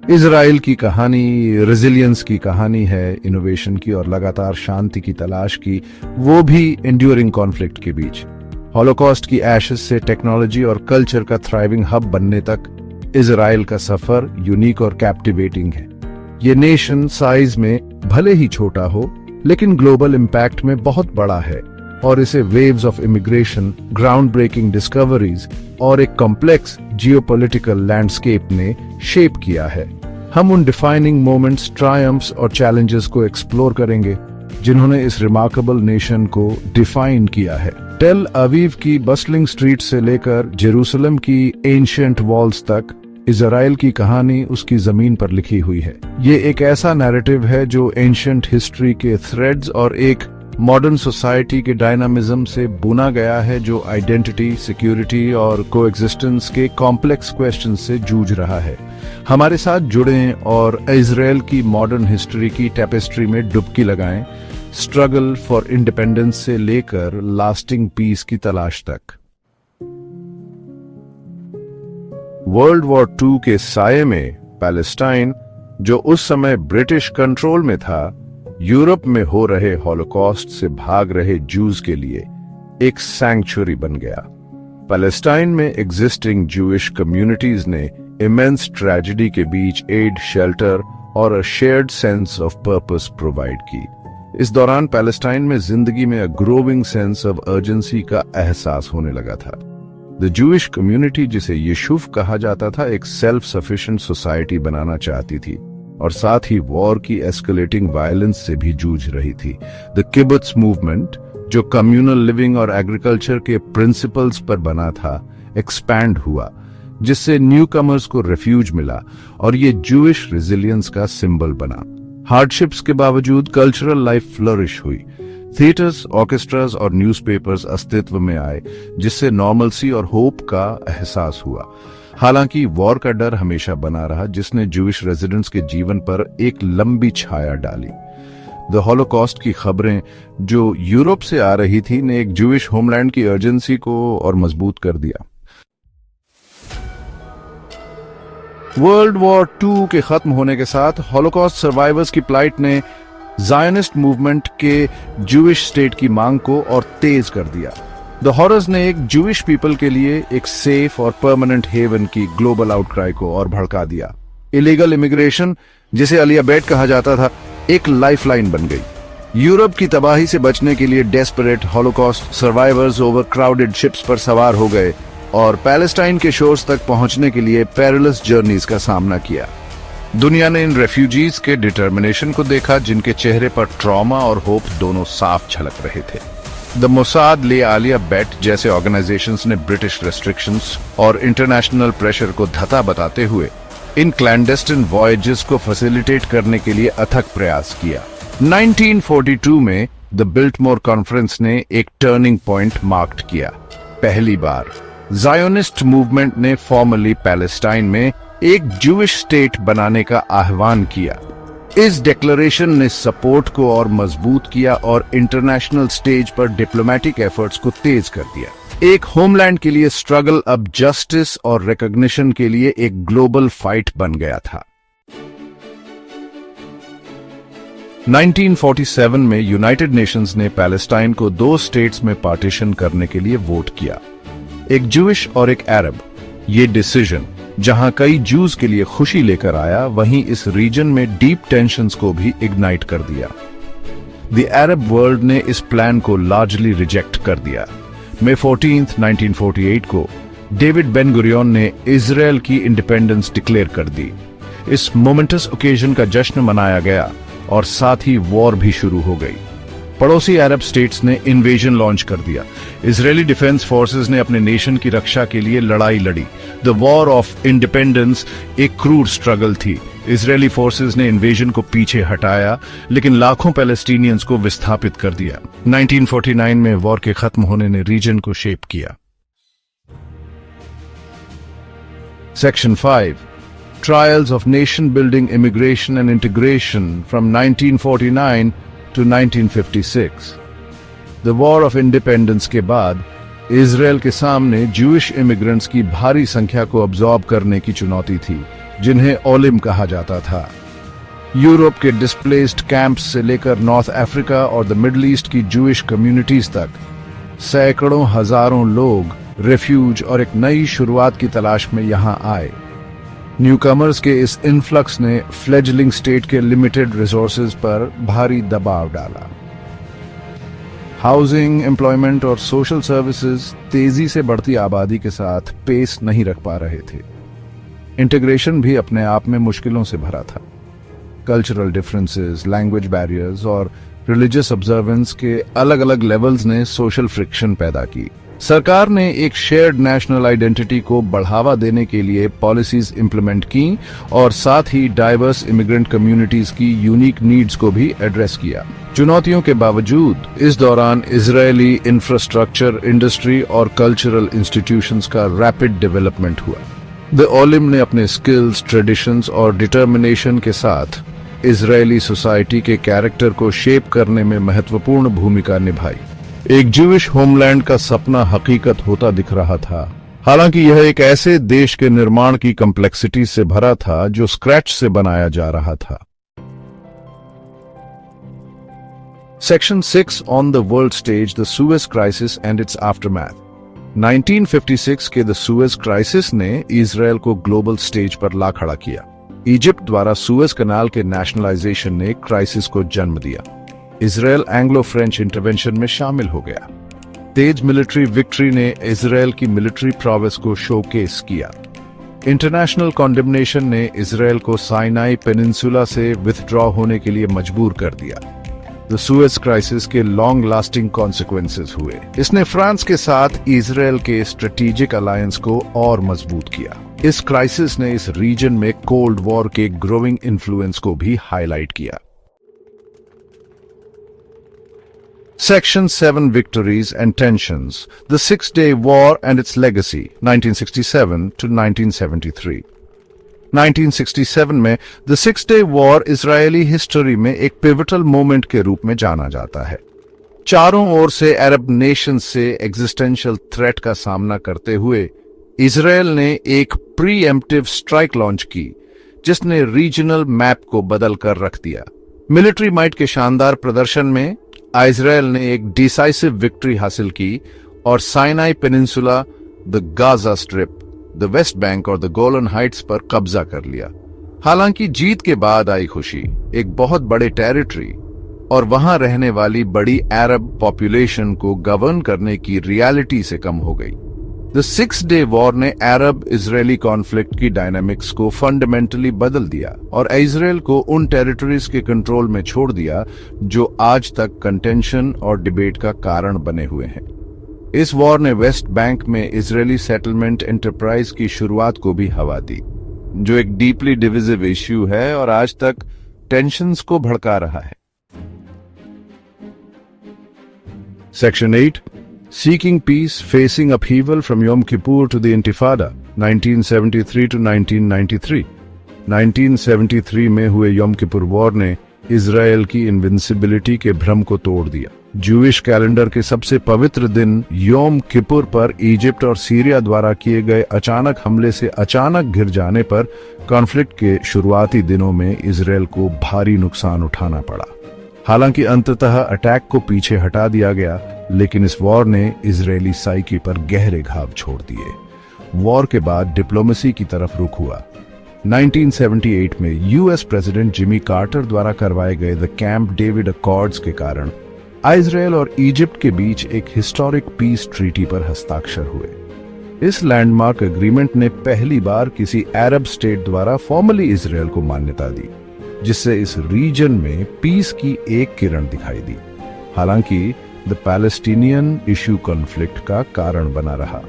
Israel की कहानी resilience की कहानी है, इनोवेशन की और लगातार शांति की तलाश की, वो भी एंड्यूरिंग कॉन्फ्लिक्ट के बीच। हॉलोकॉस्ट की एशेस से टेक्नोलॉजी और कल्चर का थ्राइविंग हब बनने तक इजराइल का सफर यूनिक और कैप्टिवेटिंग है। ये नेशन साइज में भले ही छोटा हो, लेकिन ग्लोबल इम्पैक्ट में बहुत बड़ा है और इसे waves of immigration, ground breaking discoveries और एक कॉम्प्लेक्स जियोपॉलिटिकल लैंडस्केप ने शेप किया है। हम उन डिफाइनिंग मोमेंट्स, ट्रायम्फ्स और चैलेंजेस को एक्सप्लोर करेंगे जिन्होंने इस रिमार्केबल नेशन को डिफाइन किया है। टेल अवीव की बस्लिंग स्ट्रीट से लेकर जेरूसलम की एंशिएंट वॉल्स तक इजराइल की कहानी उसकी जमीन पर लिखी हुई है। ये एक ऐसा नैरेटिव है जो एंशिएंट हिस्ट्री के थ्रेड्स और एक मॉडर्न सोसाइटी के डायनामिज्म से बुना गया है, जो आइडेंटिटी, सिक्योरिटी और कोएग्जिस्टेंस के कॉम्प्लेक्स क्वेश्चन से जूझ रहा है। हमारे साथ जुड़ें और इजराइल की मॉडर्न हिस्ट्री की टेपेस्ट्री में डुबकी लगाएं, स्ट्रगल फॉर इंडिपेंडेंस से लेकर लास्टिंग पीस की तलाश तक। वर्ल्ड वॉर II के साये में पैलेस्टाइन, जो उस समय ब्रिटिश कंट्रोल में था, यूरोप में हो रहे हॉलोकॉस्ट से भाग रहे जूज के लिए एक सैंक्चुरी बन गया। पैलेस्टाइन में एग्जिस्टिंग जूइश कम्युनिटीज ने इमेंस ट्रेजेडी के बीच एड, शेल्टर और a shared sense of purpose provide की। इस दौरान पैलेस्टाइन में जिंदगी में a growing sense of urgency का एहसास होने लगा था। द जूइश कम्युनिटी, जिसे यशुव कहा जाता था, एक सेल्फ सफिशिएंट सोसाइटी बनाना चाहती थी और साथ ही वॉर की एस्केलेटिंग वायलेंस से भी जूझ रही थी। द किबुत्ज मूवमेंट, जो कम्युनल लिविंग और एग्रीकल्चर के प्रिंसिपल्स पर बना था, एक्सपैंड हुआ, जिससे न्यूकमर्स को रेफ्यूज मिला और ये जूइश रेजिलियंस का सिंबल बना। हार्डशिप्स के बावजूद कल्चरल लाइफ फ्लरिश हुई। थिएटर्स, ऑर्केस्ट्रास और न्यूज़पेपर्स अस्तित्व में आए, जिससे नॉर्मलसी और होप का एहसास हुआ। हालांकि वॉर का डर हमेशा बना रहा, जिसने जूइश रेजिडेंट्स के जीवन पर एक लंबी छाया डाली। द हॉलोकॉस्ट की खबरें जो यूरोप से आ रही थी ने एक जूइश होमलैंड की अर्जेंसी को और मजबूत कर दिया। वर्ल्ड वॉर II के खत्म होने के साथ हॉलोकॉस्ट सर्वाइवर्स की प्लाइट ने जायनिस्ट मूवमेंट के जूइश स्टेट की मांग को और तेज कर दिया। द हॉरर्स ने एक जूइश पीपल के लिए एक सेफ और परमानेंट हेवन की ग्लोबल आउटक्राई को और भड़का दिया। इलीगल इमिग्रेशन, जिसे अलियाबेट कहा जाता था, एक लाइफलाइन बन गई। यूरोप की तबाही से बचने के लिए desperate Holocaust survivors over crowded ships पर सवार हो गए और पैलेस्टाइन के शोर्स तक पहुंचने के लिए पेरिलस जर्नीज का सामना किया। दुनिया ने इन रेफ्यूजीज के डिटर्मिनेशन को देखा, जिनके चेहरे पर ट्रॉमा और होप दोनों साफ झलक रहे थे। द मोसाद, ले आलिया बेट जैसे ऑर्गेनाइजेशंस ने ब्रिटिश रेस्ट्रिक्शंस और इंटरनेशनल प्रेशर को धता बताते हुए इन क्लैंडेस्टिन वॉयजेस को फैसिलिटेट करने के लिए अथक प्रयास किया। 1942 में द बिल्टमोर कॉन्फ्रेंस ने एक टर्निंग पॉइंट मार्क किया। पहली बार जायोनिस्ट मूवमेंट ने फॉर्मली पैलेस्टाइन में एक जूइश स्टेट बनाने का आह्वान किया। इस डिक्लेरेशन ने सपोर्ट को और मजबूत किया और इंटरनेशनल स्टेज पर डिप्लोमेटिक एफर्ट्स को तेज कर दिया। एक होमलैंड के लिए स्ट्रगल अब जस्टिस और रिकॉग्निशन के लिए एक ग्लोबल फाइट बन गया था। 1947 में यूनाइटेड नेशंस ने पैलेस्टाइन को 2 स्टेट्स में पार्टीशन करने के लिए वोट किया, एक जूइश और एक अरब। ये डिसीजन जहां कई जूज के लिए खुशी लेकर आया, वहीं इस रीजन में डीप टेंशंस को भी इग्नाइट कर दिया। द अरब वर्ल्ड ने इस प्लान को लार्जली रिजेक्ट कर दिया। May 14, 1948 को डेविड बेन गुरियन ने इजराइल की इंडिपेंडेंस डिक्लेयर कर दी। इस मोमेंटस ओकेजन का जश्न मनाया गया और साथ ही वॉर भी शुरू हो गई। पड़ोसी अरब स्टेट्स ने इन्वेजन लॉन्च कर दिया। इजरायली डिफेंस फोर्सेस ने अपने नेशन की रक्षा के लिए लड़ाई लड़ी। द वॉर ऑफ इंडिपेंडेंस एक क्रूर स्ट्रगल थी। इजरायली फोर्सेस ने इन्वेजन को पीछे हटाया, लेकिन लाखों पैलेस्टीनियंस को विस्थापित कर दिया। 1949 में वॉर के खत्म होने ने रीजन को शेप किया। Section 5 Trials of Nation Building Immigration and Integration from 1949 to 1956। The war of independence के बाद इजराइल के सामने जूइश इमिग्रेंट्स की भारी संख्या को अब्सॉर्ब करने की चुनौती थी। जिन्हें ओलिम कहा जाता था। यूरोप के डिस्प्लेस्ड कैंप्स से लेकर नॉर्थ अफ्रीका और द मिडिल ईस्ट की जूइश कम्युनिटीज तक सैकड़ों हजारों लोग रेफ्यूज और एक नई शुरुआत की तलाश में यहां आए। न्यूकमर्स के इस इन्फ्लक्स ने फ्लेजलिंग स्टेट के लिमिटेड रिसोर्सेज पर भारी दबाव डाला। हाउसिंग, एम्प्लॉयमेंट और सोशल सर्विसेज तेजी से बढ़ती आबादी के साथ पेस नहीं रख पा रहे थे। इंटीग्रेशन भी अपने आप में मुश्किलों से भरा था। कल्चरल डिफरेंसेस, लैंग्वेज बैरियर्स और रिलीजियस ऑब्जर्वेंस के अलग अलग लेवल्स ने सोशल फ्रिक्शन पैदा की। सरकार ने एक शेयर्ड नेशनल आइडेंटिटी को बढ़ावा देने के लिए पॉलिसीज इंप्लीमेंट की और साथ ही डाइवर्स इमिग्रेंट कम्युनिटीज की यूनिक नीड्स को भी एड्रेस किया। चुनौतियों के बावजूद इस दौरान इजरायली इंफ्रास्ट्रक्चर, इंडस्ट्री और कल्चरल इंस्टीट्यूशंस का रैपिड डेवलपमेंट हुआ। द ओलिम ने अपने स्किल्स, ट्रेडिशंस और डिटर्मिनेशन के साथ इजरायली सोसाइटी के कैरेक्टर को शेप करने में महत्वपूर्ण भूमिका निभाई। एक ज्यूइश होमलैंड का सपना हकीकत होता दिख रहा था। हालांकि यह एक ऐसे देश के निर्माण की कॉम्प्लेक्सिटी से भरा था जो स्क्रैच से बनाया जा रहा था। Section 6 on the world stage, the Suez crisis and it's aftermath. 1956 के द सुएज क्राइसिस ने इजरायल को ग्लोबल स्टेज पर ला खड़ा किया। इजिप्ट द्वारा सुएज कनाल के नेशनलाइजेशन ने क्राइसिस को जन्म दिया। इजरायल एंग्लो फ्रेंच इंटरवेंशन में शामिल हो गया। तेज मिलिट्री विक्ट्री ने इजरायल की मिलिट्री प्रोवेस को शोकेस किया। इंटरनेशनल कॉन्डेमनेशन ने इजरायल को साइनाई पेनिनसुला से विथड्रॉ होने के लिए मजबूर कर दिया। द सुएज क्राइसिस के लॉन्ग लास्टिंग कॉन्सिक्वेंसेस हुए। इसने फ्रांस के साथ इजरायल के स्ट्रेटेजिक अलायंस को और मजबूत किया। इस क्राइसिस ने इस रीजन में कोल्ड वॉर के ग्रोइंग इन्फ्लुएंस को भी हाईलाइट किया। Section 7 Victories and Tensions, the Six-Day War and its Legacy, 1967 to 1973. 1967 में The Six-Day War Israeli history में एक पिवटल मोमेंट के रूप में जाना जाता है। चारों ओर से अरब नेशन से एग्जिस्टेंशियल थ्रेट का सामना करते हुए इजरायल ने एक प्रीएम्प्टिव स्ट्राइक लॉन्च की, जिसने रीजनल मैप को बदल कर रख दिया। मिलिट्री माइट के शानदार प्रदर्शन में इजरायल ने एक डिसाइसिव विक्ट्री हासिल की और Sinai peninsula, the Gaza strip, the West Bank और द गोलन हाइट्स पर कब्जा कर लिया। हालांकि जीत के बाद आई खुशी एक बहुत बड़े टेरिटरी और वहां रहने वाली बड़ी अरब पॉपुलेशन को गवर्न करने की रियलिटी से कम हो गई। द सिक्स डे वॉर ने अरब इजरायली कॉन्फ्लिक्ट की डायनामिक्स को फंडामेंटली बदल दिया और इजरायल को उन टेरिटरीज के कंट्रोल में छोड़ दिया जो आज तक कंटेंशन और डिबेट का कारण बने हुए हैं। इस वॉर ने वेस्ट बैंक में इजरायली सेटलमेंट एंटरप्राइज की शुरुआत को भी हवा दी, जो एक डीपली डिविजिव इश्यू है और आज तक टेंशंस को भड़का रहा है। Section 8 Seeking Peace, Facing Upheaval from Yom Kippur to the Intifada, 1973 to 1993. 1973 में हुए यम किपुर वॉर ने इजरायल की इनविंसिबिलिटी के भ्रम को तोड़ दिया। जूइश कैलेंडर के सबसे पवित्र दिन योम किपुर पर इजिप्ट और सीरिया द्वारा किए गए अचानक हमले से अचानक घिर जाने पर कॉन्फ्लिक्ट के शुरुआती दिनों में इजरायल को भारी नुकसान उठाना पड़ा। हालांकि अंततः अटैक को पीछे हटा दिया गया, लेकिन इस वॉर ने इजरायली साइकी पर गहरे घाव छोड़ दिए। वॉर के बाद डिप्लोमेसी की तरफ रुख हुआ। 1978 में यूएस प्रेसिडेंट जिमी कार्टर द्वारा करवाए गए द कैंप डेविड अकॉर्ड्स के कारण इजरायल और इजिप्ट के बीच एक हिस्टोरिक पीस ट्रीटी पर हस्ताक्षर हुए। इस लैंडमार्क एग्रीमेंट ने पहली बार किसी अरब स्टेट द्वारा फॉर्मली इजरायल को मान्यता दी, जिससे इस रीजन में पीस की एक किरण दिखाई दी। हालांकि द पैलेस्टीनियन इशू कॉन्फ्लिक्ट का कारण बना रहा।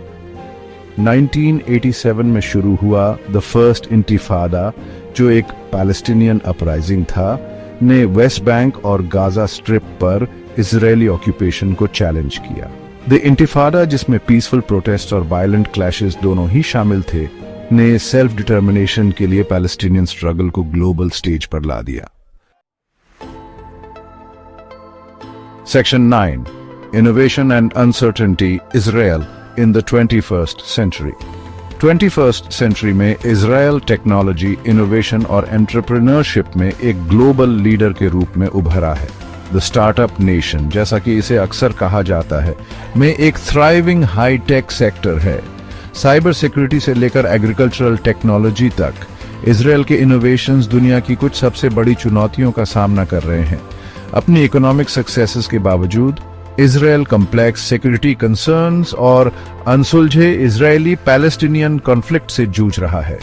1987 में शुरू हुआ द फर्स्ट इंतिफादा, जो एक पैलेस्टीनियन अपराइजिंग था, ने वेस्ट बैंक और गाजा स्ट्रिप पर इजरायली ऑक्यूपेशन को चैलेंज किया। द इंतिफादा, जिसमें पीसफुल प्रोटेस्ट और वायलेंट क्लैशेस दोनों ही शामिल थे, ने सेल्फ डिटर्मिनेशन के लिए पैलेस्टीनियन स्ट्रगल को ग्लोबल स्टेज पर ला दिया। Section 9 Innovation and Uncertainty, Israel in the 21st Century. 21st century में इजराइल टेक्नोलॉजी, इनोवेशन और एंटरप्रेन्योरशिप में एक ग्लोबल लीडर के रूप में उभरा है। द स्टार्टअप नेशन, जैसा कि इसे अक्सर कहा जाता है, में एक थ्राइविंग हाईटेक सेक्टर है। साइबर सिक्योरिटी से लेकर एग्रीकल्चरल टेक्नोलॉजी तक इजराइल के इनोवेशंस दुनिया की कुछ सबसे बड़ी चुनौतियों का सामना कर रहे हैं। अपनी इकोनॉमिक सक्सेसेस के बावजूद इजराइल कॉम्प्लेक्स सिक्योरिटी कंसर्न्स और अनसुलझे इजरायली पैलेस्टीनियन कॉन्फ्लिक्ट से जूझ रहा है।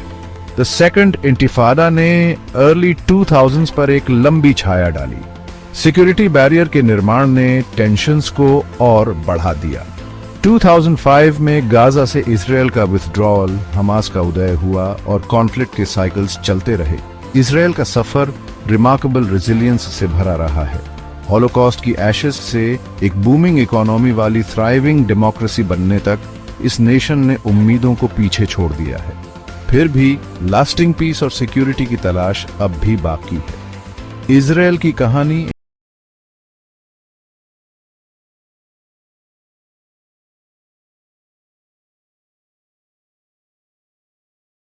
द सेकंड इंतिफादा ने अर्ली 2000s पर एक लंबी छाया डाली। सिक्योरिटी बैरियर के निर्माण ने टेंशन्स को और बढ़ा दिया। 2005 में गाजा से इजराइल का विथड्रॉल, हमास का उदय हुआ और कॉन्फ्लिक्ट के साइकिल्स चलते रहे। इजराइल का सफर रिमार्केबल रेजिलियंस से भरा रहा है। हॉलोकॉस्ट की एशेस से एक बूमिंग इकोनॉमी वाली थ्राइविंग डेमोक्रेसी बनने तक इस नेशन ने उम्मीदों को पीछे छोड़ दिया है। फिर भी लास्टिंग पीस और सिक्योरिटी की तलाश अब भी बाकी है। इजराइल की कहानी